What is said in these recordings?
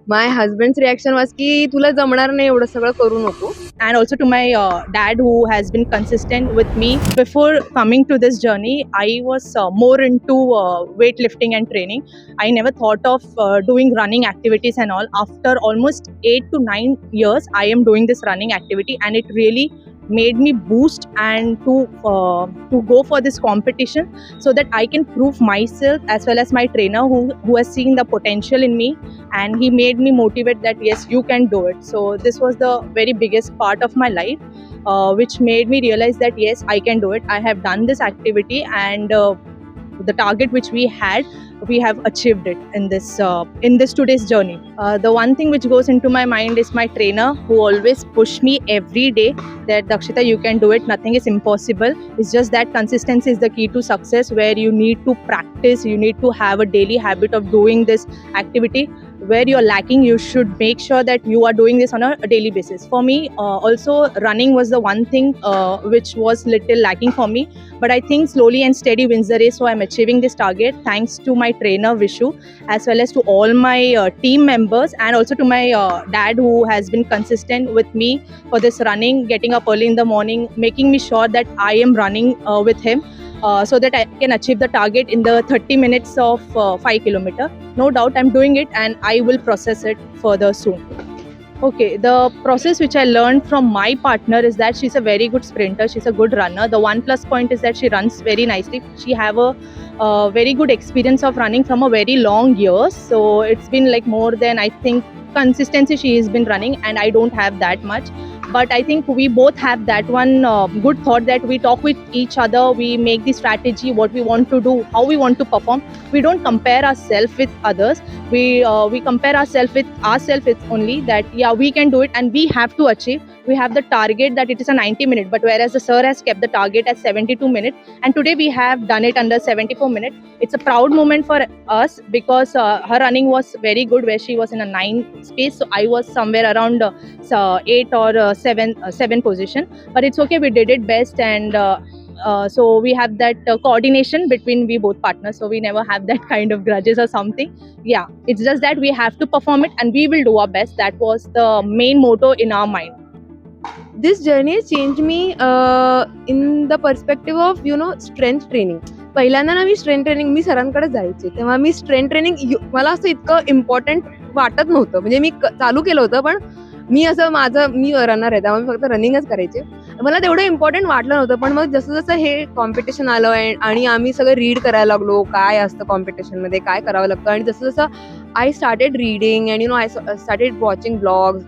My husband's reaction was की तुला जमणार नाही एवढं सगळं करू नको. And also to my dad, who has been consistent with me. Before coming to this journey, I was more into weightlifting and training. I never thought of doing running activities and all. After almost 8 to 9 years, I am doing this running activity, and it really made me boost and to go for this competition, so that I can prove myself, as well as my trainer who has seen the potential in me, and he made me motivate that yes, you can do it. So this was the very biggest part of my life, which made me realize that yes, I can do it. I have done this activity, and the target which we had, we have achieved it in this today's journey. The one thing which goes into my mind is my trainer, who always push me every day that Dakshita, you can do it, nothing is impossible. It's just that consistency is the key to success, where you need to practice, you need to have a daily habit of doing this activity. Where you're lacking, you should make sure that you are doing this on a daily basis. For me, also running was the one thing which was little lacking for me, but I think slowly and steady wins the race. So I'm achieving this target thanks to my trainer Vishu, as well as to all my team members, and also to my dad, who has been consistent with me for this running, getting up early in the morning, making me sure that I am running with him, so that I can achieve the target in the 30 minutes of 5 kilometer. No doubt I'm doing it, and I will process it further soon. Okay, the process which I learned from my partner is that she's a very good sprinter, she's a good runner. The one plus point is that she runs very nicely. She have a very good experience of running from a very long years. So it's been like more than, I think, consistency she has been running, and I don't have that much. But I think we both have that one good thought, that we talk with each other, we make the strategy, what we want to do, how we want to perform. We don't compare ourselves with others. We compare ourselves with ourselves. It's only that yeah, we can do it, and we have to achieve. We have the target that it is a 90 minute, but whereas the sir has kept the target at 72 minutes, and today we have done it under 74 minutes. It's a proud moment for us, because her running was very good, where she was in a 9 space, so I was somewhere around 8 or 7 position. But it's okay, we did it best, and so we have that coordination between we both partners, so we never have that kind of grudges or something. Yeah, it's just that we have to perform it, and we will do our best. That was the main motto in our mind. This journey has changed me in the perspective of strength training. पहिल्यांदा ना मी strength training मी सरांकडे जायचे, तेव्हा मी strength training मला असं इतकं important वाटत नव्हतं. म्हणजे मी चालू केलं होतं, पण मी रनर आहे, त्यामुळे फक्त रनिंगच करायचे. मला तेवढं इम्पॉर्टंट वाटलं नव्हतं. पण मग जसं जसं हे कॉम्पिटिशन आलं आणि आम्ही सगळं रीड करायला लागलो, काय असतं कॉम्पिटिशनमध्ये, काय करावं लागतं, आणि जसं जसं I started reading and I started watching blogs,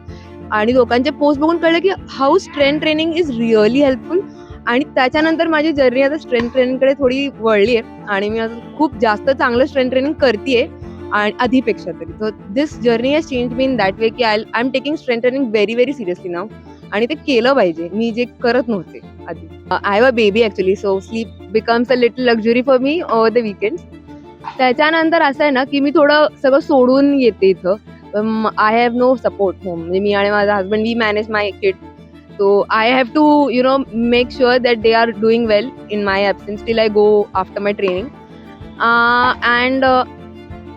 आणि लोकांचे पोस्ट बघून कळलं की how strength training is really helpful. आणि त्याच्यानंतर माझी जर्नी आता स्ट्रेंथ ट्रेनिंगकडे थोडी वळली आहे, आणि मी आता खूप जास्त चांगलं स्ट्रेंथ ट्रेनिंग करतेय आणि आधीपेक्षा तरी. So this journey has change me in that way की I am taking strength training very very seriously now, आणि ते केलं पाहिजे, मी जे करत नव्हते आधी. I have a baby actually, so sleep becomes a little luxury for me over the weekends. त्याच्यानंतर असं आहे ना की मी थोडं सगळं सोडून येते इथं. I have no support home, म्हणजे मी आणि माझा husband we manage my kid. So I have to, make sure that they are doing well in my absence till I go after my training. And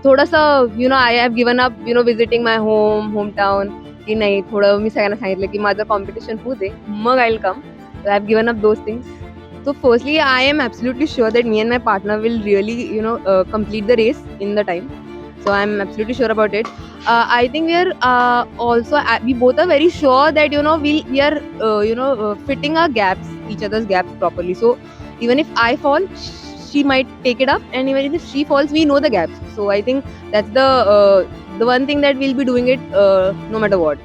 थोडंसं I have given up, visiting my hometown. की नाही, थोडं मी सगळ्यांना सांगितलं की माझं competition होऊ दे, मग I will come. So I have given up those things. So firstly, I am absolutely sure that me and my partner will really, complete the race in the time. So I'm absolutely sure about it. I think we are also we both are very sure that we are fitting our gaps, each other's gaps properly. So even if I fall, she might take it up, and even if she falls, we know the gaps. So I think that's the one thing that we'll be doing it no matter what.